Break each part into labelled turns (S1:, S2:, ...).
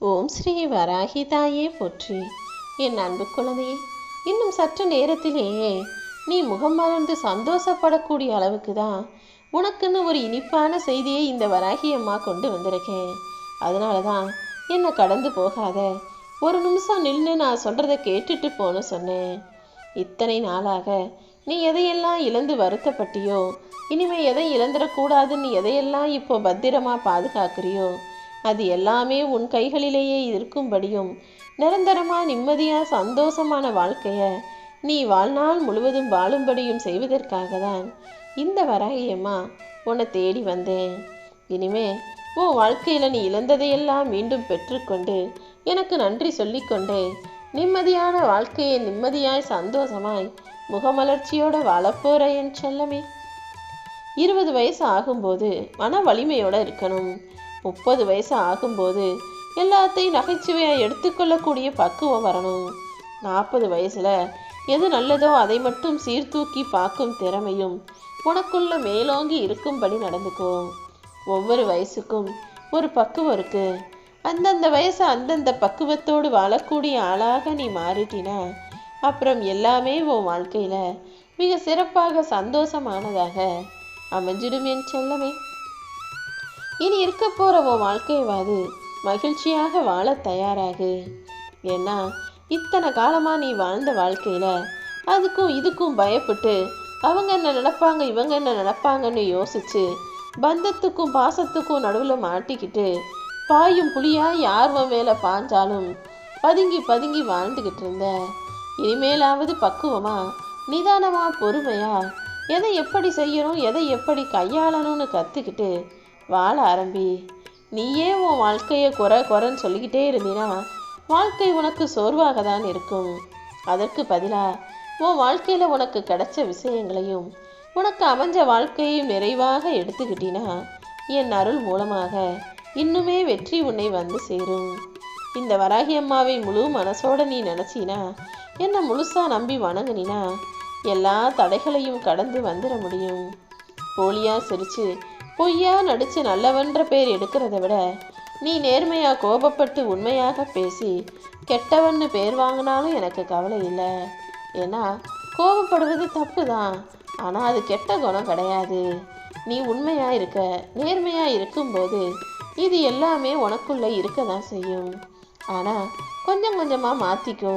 S1: ஓம் ஸ்ரீ வராகி தாயே போற்றி. என் அன்பு குழந்தையே, இன்னும் சற்று நேரத்திலேயே நீ முகம் மலர்ந்து சந்தோஷப்படக்கூடிய அளவுக்கு தான் உனக்குன்னு ஒரு இனிப்பான செய்தியை இந்த வராகி அம்மா கொண்டு வந்திருக்கேன். அதனால தான் என்னை கடந்து போகாத, ஒரு நிமிஷம் நின்று நான் சொல்கிறத கேட்டுட்டு போன்னு சொன்னேன். இத்தனை நாளாக நீ எதையெல்லாம் இழந்து வருத்தப்பட்டியோ, இனிமே எதை இழந்துடக்கூடாதுன்னு எதையெல்லாம் இப்போ பத்திரமா பாதுகாக்கிறியோ, அது எல்லாமே உன் கைகளிலேயே இருக்கும்படியும் நிரந்தரமாக நிம்மதியாக சந்தோஷமான வாழ்க்கையை நீ வாழ்நாள் முழுவதும் வாழும்படியும் செய்வதற்காக தான் இந்த வராகியம்மா உன்னை தேடி வந்தேன். இனிமே உன் வாழ்க்கையில் நீ இழந்ததையெல்லாம் மீண்டும் பெற்றுக்கொண்டு எனக்கு நன்றி சொல்லிக்கொண்டே நிம்மதியான வாழ்க்கையை நிம்மதியாய் சந்தோஷமாய் முகமலர்ச்சியோட வாழப்போற என் செல்லமே. 20 வயசு ஆகும்போது மன வலிமையோடு இருக்கணும். 30 வயசு ஆகும்போது எல்லாத்தையும் நகைச்சுவையாக எடுத்துக்கொள்ளக்கூடிய பக்குவம் வரணும். 40 வயசில் எது நல்லதோ அதை மட்டும் சீர்தூக்கி பார்க்கும் திறமையும் உனக்குள்ள மேலோங்கி இருக்கும்படி நடந்துக்கோ. ஒவ்வொரு வயசுக்கும் ஒரு பக்குவம் இருக்கு. அந்தந்த வயசு அந்தந்த பக்குவத்தோடு வாழக்கூடிய ஆளாக நீ மாறிட்டினா அப்புறம் எல்லாமே உன் வாழ்க்கையில் மிக சிறப்பாக சந்தோஷமானதாக அமைஞ்சிடும் என் செல்லமே. இனி இருக்க போகிற உன் வாழ்க்கையவாது மகிழ்ச்சியாக வாழ தயாராகு. ஏன்னா இத்தனை காலமாக நீ வாழ்ந்த வாழ்க்கையில் அதுக்கும் இதுக்கும் பயப்பட்டு அவங்க என்ன நினைப்பாங்க இவங்க என்ன நினைப்பாங்கன்னு யோசிச்சு பந்தத்துக்கும் பாசத்துக்கும் நடுவில் மாட்டிக்கிட்டு பாயும் புளியா யார் உன் மேலே பாஞ்சாலும் பதுங்கி பதுங்கி வாழ்ந்துக்கிட்டு இருந்த. இனிமேலாவது பக்குவமா நிதானமாக பொறுமையா எதை எப்படி செய்யணும் எதை எப்படி கையாளணும்னு கற்றுக்கிட்டு வாழ ஆரம்பி. நீயே உன் வாழ்க்கையை குறைன்னு சொல்லிக்கிட்டே இருந்தீனா வாழ்க்கை உனக்கு சோர்வாக தான் இருக்கும். அதற்கு பதிலாக உன் வாழ்க்கையில் உனக்கு கிடைச்ச விஷயங்களையும் உனக்கு அமைஞ்ச வாழ்க்கையையும் நிறைவாக எடுத்துக்கிட்டினா என் அருள் மூலமாக இன்னுமே வெற்றி உன்னை வந்து சேரும். இந்த வராகி அம்மாவை முழு மனசோட நீ நினச்சினா, என்னை முழுசாக நம்பி வணங்கினா எல்லா தடைகளையும் கடந்து வந்துட முடியும். போலியாக சிரித்து பொய்யா நடித்து நல்லவன்ற பேர் எடுக்கிறத விட நீ நேர்மையாக கோபப்பட்டு உண்மையாக பேசி கெட்டவன்னு பேர் வாங்கினாலும் எனக்கு கவலை இல்லை. ஏன்னா கோபப்படுவது தப்பு தான், ஆனால் அது கெட்ட குணம் கிடையாது. நீ உண்மையாக இருக்க நேர்மையாக இருக்கும்போது இது எல்லாமே உனக்குள்ளே இருக்க தான் செய்யும். ஆனால் கொஞ்சம் கொஞ்சமாக மாற்றிக்கோ.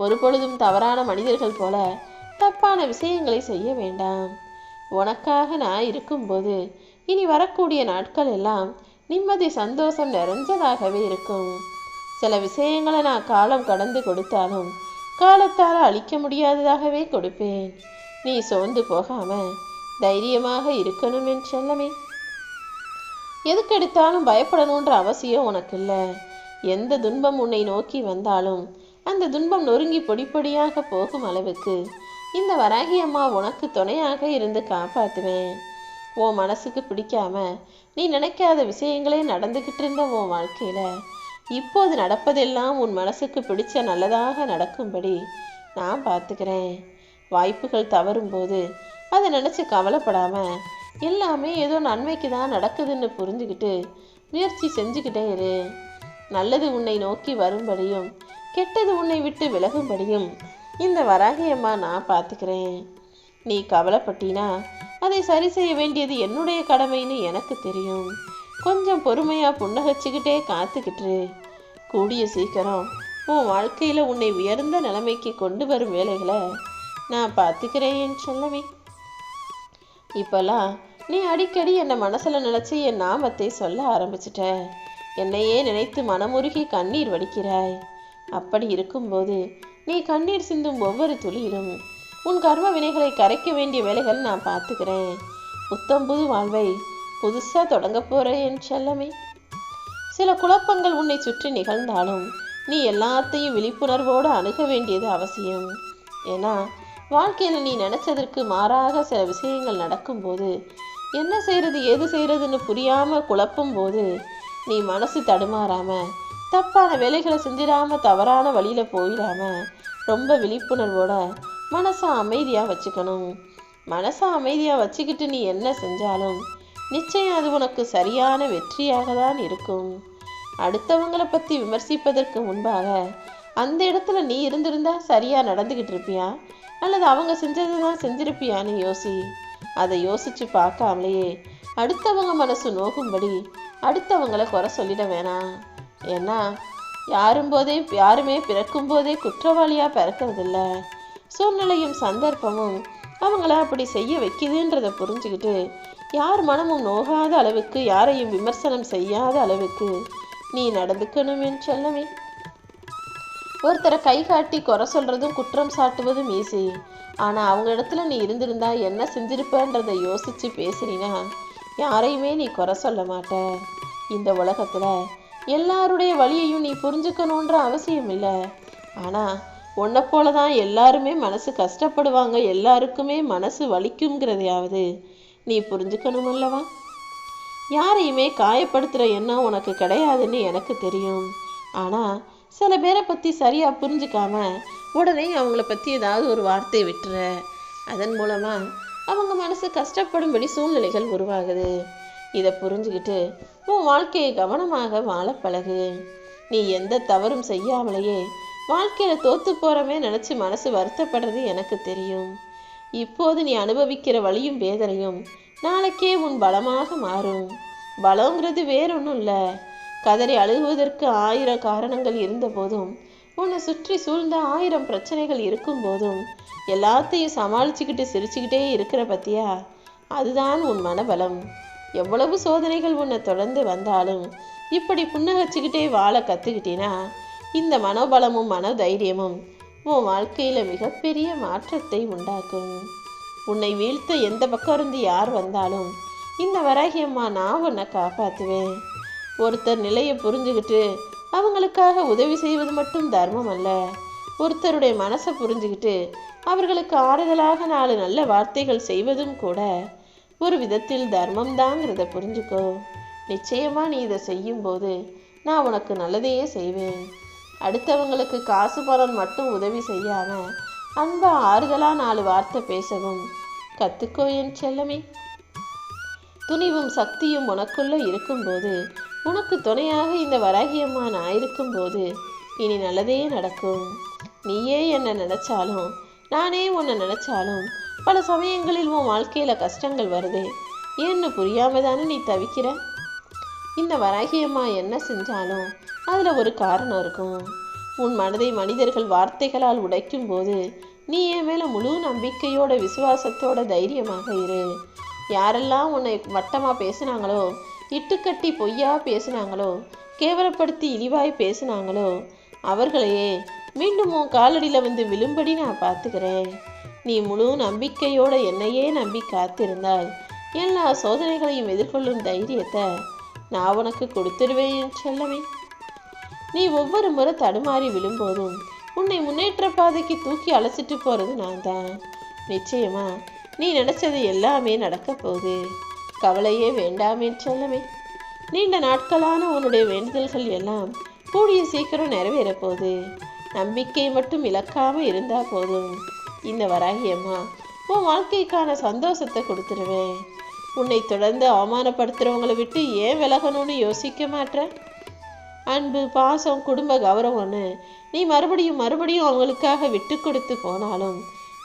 S1: ஒரு பொழுதும் தவறான மனிதர்கள் போல தப்பான விஷயங்களை செய்ய வேண்டாம். உனக்காக நான் இருக்கும்போது இனி வரக்கூடிய நாட்கள் எல்லாம் நிம்மதி சந்தோஷம் நிறைஞ்சதாகவே இருக்கும். சில விஷயங்களை நான் காலம் கடந்து கொடுத்தாலும் காலத்தால் அழிக்க முடியாததாகவே கொடுப்பேன். நீ சோர்ந்து போகாம தைரியமாக இருக்கணும் என் செல்லமே. எதுக்கெடுத்தாலும் பயப்படணுன்ற அவசியம் உனக்கு இல்லை. எந்த துன்பம் உன்னை நோக்கி வந்தாலும் அந்த துன்பம் நொறுங்கி பொடிப்பொடியாக போகும் அளவுக்கு இந்த வராகி அம்மா உனக்கு துணையாக இருந்து காப்பாற்றுவேன். உன் மனசுக்கு பிடிக்காம நீ நினைக்காத விஷயங்களே நடந்துக்கிட்டு இருந்த உன் வாழ்க்கையில் இப்போது நடப்பதெல்லாம் உன் மனசுக்கு பிடிச்ச நல்லதாக நடக்கும்படி நான் பார்த்துக்கிறேன். வாய்ப்புகள் தவறும்போது அதை நினச்சி கவலைப்படாமல் எல்லாமே ஏதோ நன்மைக்கு தான் நடக்குதுன்னு புரிஞ்சுக்கிட்டு முயற்சி செஞ்சுக்கிட்டே இரு. நல்லது உன்னை நோக்கி வரும்படியும் கெட்டது உன்னை விட்டு விலகும்படியும் இந்த வராகி அம்மா நான் பார்த்துக்கிறேன். நீ கவலைப்பட்டினா அதை சரி செய்ய வேண்டியது என்னுடைய கடமைன்னு எனக்கு தெரியும். கொஞ்சம் பொறுமையாக புன்னகச்சிக்கிட்டே காத்துக்கிட்டு கூடிய சீக்கிரம் உன் வாழ்க்கையில் உன்னை உயர்ந்த நிலைமைக்கு கொண்டு வரும் வேலைகளை நான் பார்த்துக்கிறேன் என் செல்லமே. இப்போல்லாம் நீ அடிக்கடி என்னை மனசில் நினச்சி என் நாமத்தை சொல்ல ஆரம்பிச்சிட்ட. என்னையே நினைத்து மனமுருகி கண்ணீர் வடிக்கிறாய். அப்படி இருக்கும்போது நீ கண்ணீர் சிந்தும் ஒவ்வொரு துளியிலும் உன் கர்ம வினைகளை கரைக்க வேண்டிய வேலைகள் நான் பார்த்துக்கிறேன். புத்தம் புது வாழ்வை புதுசாக தொடங்க போகிற என் செல்லமே. சில குழப்பங்கள் உன்னை சுற்றி நிகழ்ந்தாலும் நீ எல்லாத்தையும் விழிப்புணர்வோடு அணுக வேண்டியது அவசியம். ஏன்னா வாழ்க்கையில் நீ நினச்சதற்கு மாறாக சில விஷயங்கள் நடக்கும்போது என்ன செய்கிறது ஏது செய்கிறதுன்னு புரியாமல் குழப்பும் போது நீ மனசு தடுமாறாமல் தப்பான வேலைகளை செஞ்சிடாமல் தவறான வழியில் போயிடாமல் ரொம்ப விழிப்புணர்வோட மனசை அமைதியாக வச்சுக்கணும். மனசை அமைதியாக வச்சுக்கிட்டு நீ என்ன செஞ்சாலும் நிச்சயம் அது உனக்கு சரியான வெற்றியாக தான் இருக்கும். அடுத்தவங்களை பற்றி விமர்சிப்பதற்கு முன்பாக அந்த இடத்துல நீ இருந்திருந்தா சரியா நடந்துகிட்டு இருப்பியா அல்லது அவங்க செஞ்சதை தான் செஞ்சிருப்பியான்னு யோசி. அதை யோசிச்சு பார்க்காமலேயே அடுத்தவங்க மனசு நோகும்படி அடுத்தவங்களை குறை சொல்லிட வேணாம். ஏன்னா யாருமே பிறக்கும் போதே குற்றவாளியாக பிறக்கிறதில்ல. சூழ்நிலையும் சந்தர்ப்பமும் அவங்கள அப்படி செய்ய வைக்குதுன்றதை புரிஞ்சுக்கிட்டு யார் மனமும் நோகாத அளவுக்கு, யாரையும் விமர்சனம் செய்யாத அளவுக்கு நீ நடந்துக்கணும் என் செல்லமே. ஒருத்தரை கை காட்டி குறை சொல்றதும் குற்றம் சாட்டுவதும் ஈஸி. ஆனால் அவங்க இடத்துல நீ இருந்திருந்தா என்ன செஞ்சிருப்பன்றதை யோசிச்சு பேசுறீனா யாரையுமே நீ குறை சொல்ல மாட்ட. இந்த உலகத்தில் எல்லாருடைய வழியையும் நீ புரிஞ்சுக்கணுன்ற அவசியம் இல்லை. ஆனால் உன்னை போல தான் எல்லாருமே மனசு கஷ்டப்படுவாங்க, எல்லாருக்குமே மனசு வலிக்குங்கிறதையாவது நீ புரிஞ்சுக்கணும் அல்லவா? யாரையுமே காயப்படுத்துகிற எண்ணம் உனக்கு கிடையாதுன்னு எனக்கு தெரியும். ஆனால் சில பேரை பற்றி சரியாக புரிஞ்சுக்காம உடனே அவங்கள பற்றி ஏதாவது ஒரு வார்த்தை விட்டுற. அதன் மூலமாக அவங்க மனசு கஷ்டப்படும்படி சூழ்நிலைகள் உருவாகுது. இதை புரிஞ்சுக்கிட்டு உன் வாழ்க்கையை கவனமாக வாழ பழகு. நீ எந்த தவறும் செய்யாமலேயே வாழ்க்கையில் தோத்து போகிறமே நினச்சி மனசு வருத்தப்படுறது எனக்கு தெரியும். இப்போது நீ அனுபவிக்கிற வலியும் வேதனையும் நாளைக்கே உன் பலமாக மாறும். பலங்கிறது வேறொன்றும் இல்லை. கதறி அழுகுவதற்கு 1000 காரணங்கள் இருந்த போதும், உன்னை சுற்றி சூழ்ந்த 1000 பிரச்சனைகள் இருக்கும் போதும் எல்லாத்தையும் சமாளிச்சுக்கிட்டு சிரிச்சுக்கிட்டே இருக்கிற பத்தியா, அதுதான் உன் மனபலம். எவ்வளவு சோதனைகள் உன்னை தொடர்ந்து வந்தாலும் இப்படி புன்னகச்சுக்கிட்டே வாழ கற்றுக்கிட்டீன்னா இந்த மனோபலமும் மனதைரியமும் உன் வாழ்க்கையில் மிகப்பெரிய மாற்றத்தை உண்டாக்கும். உன்னை வீழ்த்த எந்த பக்கம் இருந்து யார் வந்தாலும் இந்த வராகியம்மா நான் உன்னை காப்பாற்றுவேன். ஒருத்தர் நிலையை புரிஞ்சுக்கிட்டு அவங்களுக்காக உதவி செய்வது மட்டும் தர்மம் அல்ல. ஒருத்தருடைய மனசை புரிஞ்சுக்கிட்டு அவர்களுக்கு ஆறுதலாக 4 நல்ல வார்த்தைகள் செய்வதும் கூட ஒரு விதத்தில் தர்மம் தாங்கிறத புரிஞ்சுக்கோ. நிச்சயமா நீ இதை செய்யும்போது நான் உனக்கு நல்லதையே செய்வேன். அடுத்தவங்களுக்கு காசு பணம் மட்டும் உதவி செய்யாம அன்பா ஆறுதலா 4 வார்த்தை பேசவும் கத்துக்கோ என் செல்லமே. துணிவும் சக்தியும் உனக்குள்ள இருக்கும்போது, உனக்கு துணையாக இந்த வராகியம்மா நான் இருக்கும்போது இனி நல்லதே நடக்கும். நீயே என்னை நினைச்சாலும் நானே உன்னை நினைச்சாலும் பல சமயங்களில் உன் வாழ்க்கையில கஷ்டங்கள் வருது. ஏன்னு புரியாம தானே நீ தவிக்கிற. இந்த வராகியம்மா என்ன செஞ்சாலும் அதுல ஒரு காரணம் இருக்கும். உன் மனதை மனிதர்கள் வார்த்தைகளால் உடைக்கும் போது நீ என் மேல முழு நம்பிக்கையோட விசுவாசத்தோட தைரியமாக இரு. யாரெல்லாம் உன்னை மட்டமா பேசினாங்களோ, இட்டுக்கட்டி பொய்யா பேசினாங்களோ, கேவலப்படுத்தி இழிவாய் பேசினாங்களோ அவர்களையே மீண்டும் உன் காலடியில் வந்து விழும்படி நான் பார்த்துக்கிறேன். நீ முழு நம்பிக்கையோட என்னையே நம்பி காத்திருந்தால் எல்லா சோதனைகளையும் எதிர்கொள்ளும் தைரியத்தை நான் உனக்கு கொடுத்துருவேன் செல்லமே. நீ ஒவ்வொரு முறை தடுமாறி விழும்போதும் உன்னை முன்னேற்ற பாதைக்கு தூக்கி அழைச்சிட்டு போறது நான் தான். நிச்சயமா நீ நினைச்சது எல்லாமே நடக்க போகுது. கவலையே வேண்டாமே செல்லமே. நீண்ட நாட்களான உன்னுடைய வேண்டுதல்கள் எல்லாம் கூடிய சீக்கிரம் நிறைவேற போகுது. நம்பிக்கை மட்டும் இழக்காம இருந்தா போதும். இந்த வராகியம்மா உன் வாழ்க்கைக்கான சந்தோஷத்தை கொடுத்துருவேன். உன்னை தொடர்ந்து அவமானப்படுத்துறவங்களை விட்டு ஏன் விலகணும்னு யோசிக்க மாட்ட? அன்பு, பாசம், குடும்ப கௌரவம்னு நீ மறுபடியும் அவங்களுக்காக விட்டு கொடுத்து போனாலும்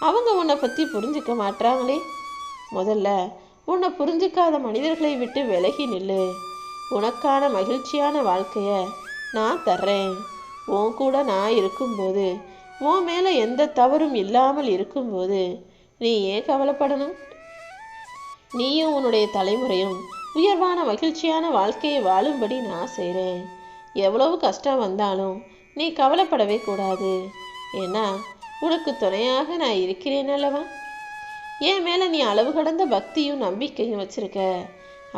S1: அவங்க உன்னை பற்றி புரிஞ்சுக்க மாட்டாங்களே. முதல்ல உன்னை புரிஞ்சுக்காத மனிதர்களை விட்டு விலகி நில்லு. உனக்கான மகிழ்ச்சியான வாழ்க்கைய நான் தர்றேன். உன் கூட நான் இருக்கும்போது, உன் மேலே எந்த தவறும் இல்லாமல் இருக்கும்போது நீ ஏன் கவலைப்படணும்? நீயும் உன்னுடைய தலைமுறையும் உயர்வான மகிழ்ச்சியான வாழ்க்கையை வாழும்படி நான் செய்கிறேன். எவ்வளவு கஷ்டம் வந்தாலும் நீ கவலைப்படவே கூடாது. ஏன்னா உனக்கு துணையாக நான் இருக்கிறேன் அல்லவா? என் மேலே நீ அளவு கடந்த பக்தியும் நம்பிக்கையும் வச்சிருக்க.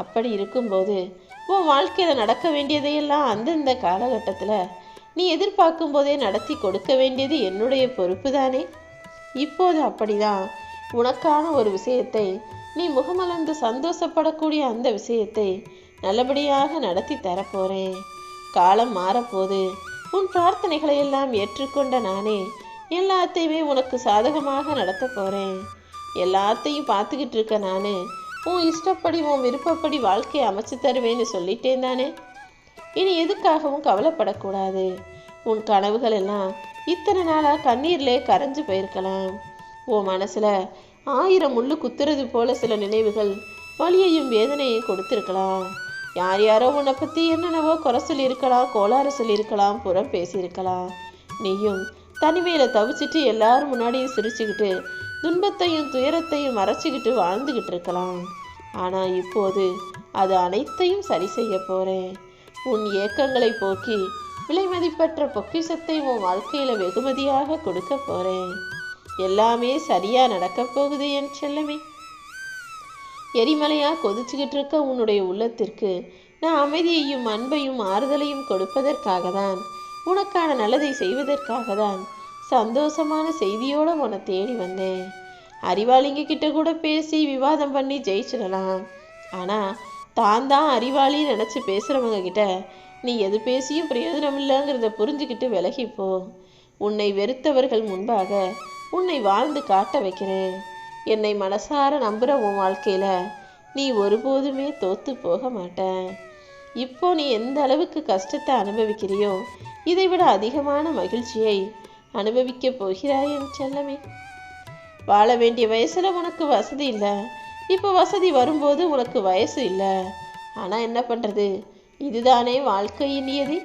S1: அப்படி இருக்கும்போது உன் வாழ்க்கையில் நடக்க வேண்டியதையெல்லாம் அந்தந்த காலகட்டத்தில் நீ எதிர்பார்க்கும் போதே நடத்தி கொடுக்க வேண்டியது என்னுடைய பொறுப்பு தானே. இப்போது அப்படிதான். உனக்கான ஒரு விஷயத்தை, நீ முகமலர்ந்து சந்தோஷப்படக்கூடிய அந்த விஷயத்தை நல்லபடியாக நடத்தி தரப்போறேன். காலம் மாறப்போது உன் பிரார்த்தனைகளை எல்லாம் ஏற்றுக்கொண்ட நானே எல்லாத்தையுமே உனக்கு சாதகமாக நடத்த போறேன். எல்லாத்தையும் பார்த்துக்கிட்டு இருக்க நானு உன் இஷ்டப்படி, உன் விருப்பப்படி வாழ்க்கையை அமைச்சு தருவேன்னு சொல்லிட்டேன் தானே. இனி எதுக்காகவும் கவலைப்படக்கூடாது. உன் கனவுகள் எல்லாம் இத்தனை நாளா கண்ணீர்லே கரைஞ்சு போயிருக்கலாம். உன் மனசுல 1000 முள்ளு குத்துறது போல சில நினைவுகள் வலியையும் வேதனையும் கொடுத்திருக்கலாம். யார் யாரோ உன்னை பத்தி என்னென்னவோ குறை சொல்லியிருக்கலாம், கோளாறு சொல்லியிருக்கலாம், புறம் பேசியிருக்கலாம். நீயும் தனிமையில தவிச்சிட்டு எல்லாரும் முன்னாடியும் சிரிச்சுக்கிட்டு துன்பத்தையும் துயரத்தையும் மறைச்சிக்கிட்டு வாழ்ந்துகிட்டு இருக்கலாம். ஆனா இப்போது அது அனைத்தையும் சரி செய்ய போறேன். உன் ஏக்கங்களை போக்கி விலை மதிப்பற்ற பொக்கிஷத்தை உன் வாழ்க்கையில வெகுமதியாக கொடுக்க போறேன். எல்லாமே சரியா நடக்க போகுது என் செல்லமே. எரிமலையா கொதிச்சுக்கிட்டு இருக்க உன்னுடைய உள்ளத்திற்கு நான் அமைதியையும் அன்பையும் ஆறுதலையும் கொடுப்பதற்காக தான், உனக்கான நல்லதை செய்வதற்காக தான் சந்தோஷமான செய்தியோட உன்னை தேடி வந்தேன். அறிவாளிங்க கிட்ட கூட பேசி விவாதம் பண்ணி ஜெயிச்சிடலாம். ஆனா தான் அறிவாளி நினைச்சு பேசுறவங்க கிட்ட நீ எது பேசியும் பிரயோஜனம் இல்லைங்கிறத புரிஞ்சுக்கிட்டு விலகிப்போ. உன்னை வெறுத்தவர்கள் முன்பாக உன்னை வாழ்ந்து காட்ட வைக்கிறேன். என்னை மனசார நம்புற உன் வாழ்க்கையில நீ ஒருபோதுமே தோத்து போக மாட்ட. இப்போ நீ எந்த அளவுக்கு கஷ்டத்தை அனுபவிக்கிறியோ இதை விட அதிகமான மகிழ்ச்சியை அனுபவிக்க போகிறாய் என் செல்லமே. வாழ வேண்டிய வயசுல உனக்கு வசதி இல்லை, இப்போ வசதி வரும்போது உனக்கு வயசு இல்லை. ஆனா என்ன பண்றது, இதுதானே வாழ்க்கையின் நியதி.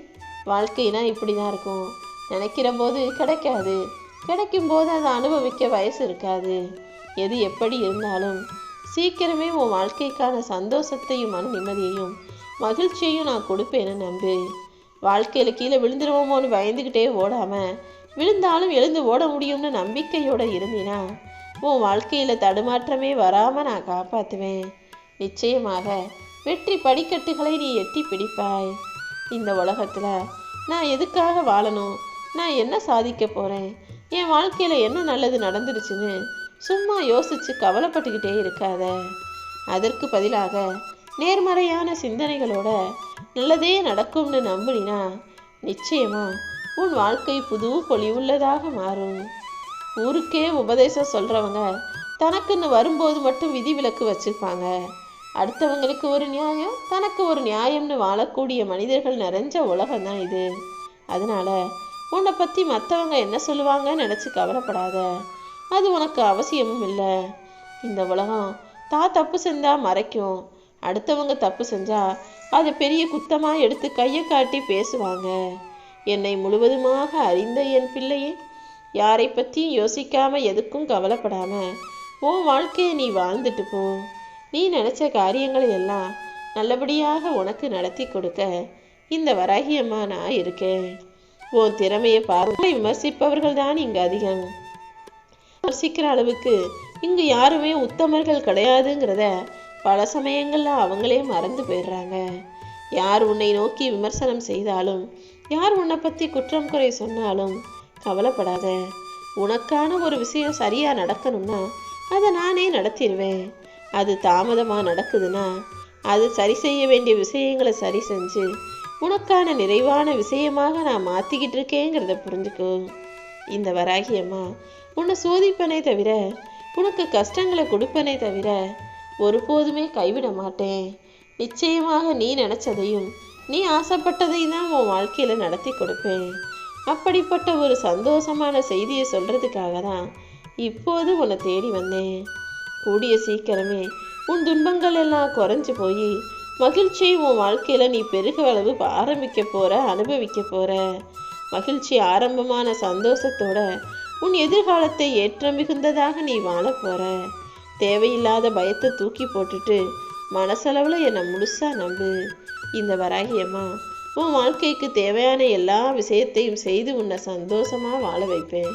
S1: வாழ்க்கைனா இப்படிதான் இருக்கும். நினைக்கிற போது கிடைக்காது, கிடைக்கும் போது அதை அனுபவிக்க வயசு இருக்காது. எது எப்படி இருந்தாலும் சீக்கிரமே உன் வாழ்க்கைக்கான சந்தோஷத்தையும் மன நிம்மதியையும் மகிழ்ச்சியையும் நான் கொடுப்பேன்னு நம்பு. வாழ்க்கையில கீழே விழுந்துருவோமோன்னு பயந்துக்கிட்டே ஓடாம, விழுந்தாலும் எழுந்து ஓட முடியும்னு நம்பிக்கையோட இருந்தினா உன் வாழ்க்கையில தடுமாற்றமே வராம நான் காப்பாத்துவேன். நிச்சயமாக வெற்றி படிக்கட்டுகளை நீ எட்டி பிடிப்பாய். இந்த உலகத்துல நான் எதுக்காக வாழணும், நான் என்ன சாதிக்க போறேன், என் வாழ்க்கையில என்ன நல்லது நடந்துருச்சுன்னு சும்மா யோசிச்சு கவலைப்பட்டுக்கிட்டே இருக்காத. அதற்கு பதிலாக நேர்மறையான சிந்தனைகளோட நல்லதே நடக்கும்னு நம்பினா நிச்சயமா உன் வாழ்க்கை புது பொலிவுள்ளதாக மாறும். ஊருக்கே உபதேசம் சொல்றவங்க தனக்குன்னு வரும்போது மட்டும் விதிவிலக்கு வச்சிருப்பாங்க. அடுத்தவங்களுக்கு ஒரு நியாயம், தனக்கு ஒரு நியாயம்னு வாழக்கூடிய மனிதர்கள் நிறைஞ்ச உலகம் தான் இது. அதனால உன்னை பத்தி மற்றவங்க என்ன சொல்லுவாங்கன்னு நினைச்சு கவலைப்படாத. அது உனக்கு அவசியமும் இல்லை. இந்த உலகம் தப்பு செஞ்சா மறைக்கும், அடுத்தவங்க தப்பு செஞ்சா அதை பெரிய குத்தமா எடுத்து கையை காட்டி பேசுவாங்க. என்னை முழுவதுமாக அறிந்த என் பிள்ளையே, யாரை பற்றியும் யோசிக்காம எதுக்கும் கவலைப்படாம உன் வாழ்க்கையை நீ வாழ்ந்துட்டு போ. நீ நினைச்ச காரியங்களை எல்லாம் நல்லபடியாக உனக்கு நடத்தி கொடுக்க இந்த வராகியம்மா நான் இருக்கேன். உன் திறமையை பார்த்து விமர்சிப்பவர்கள் தான் இங்கு அதிகம். விமர்சிக்கிற அளவுக்கு இங்கு யாருமே உத்தமர்கள் கிடையாதுங்கிறத பல சமயங்கள்ல அவங்களே மறந்து போயிடுறாங்க. யார் உன்னை நோக்கி விமர்சனம் செய்தாலும், யார் உன்னை பத்தி குற்றம் குறை சொன்னாலும் கவலைப்படாத. உனக்கான ஒரு விஷயம் சரியா நடக்கணும்னா அதை நானே நடத்திடுவேன். அது தாமதமா நடக்குதுன்னா அது சரி செய்ய வேண்டிய விஷயங்களை சரி செஞ்சு உனக்கான நிறைவான விஷயமாக நான் மாத்திக்கிட்டு இருக்கேங்கிறத புரிஞ்சுக்கோ. இந்த வராகியம்மா உன்னை சோதிப்பனே தவிர, உனக்கு கஷ்டங்களை கொடுப்பனே தவிர ஒருபோதுமே கைவிட மாட்டேன். நிச்சயமாக நீ நினைச்சதையும் நீ ஆசைப்பட்டதையும் தான் உன் வாழ்க்கையில நடத்தி கொடுப்பேன். அப்படிப்பட்ட ஒரு சந்தோஷமான செய்தியை சொல்றதுக்காக தான் இப்போது உன்னை தேடி வந்தேன். கூடிய சீக்கிரமே உன் துன்பங்கள் எல்லாம் குறைஞ்சு போய் மகிழ்ச்சியை உன் வாழ்க்கையில நீ பெருக அளவு ஆரம்பிக்க போற, அனுபவிக்க போற. மகிழ்ச்சி ஆரம்பமான சந்தோஷத்தோட உன் எதிர்காலத்தை ஏற்ற மிகுந்ததாக நீ வாழ போற. தேவையில்லாத பயத்தை தூக்கி போட்டுட்டு மனசளவுல என்னை முழுசா நம்பு. இந்த வராகியம்மா உன் வாழ்க்கைக்கு தேவையான எல்லா விஷயத்தையும் செய்து உன்னை சந்தோஷமா வாழ வைப்பேன்.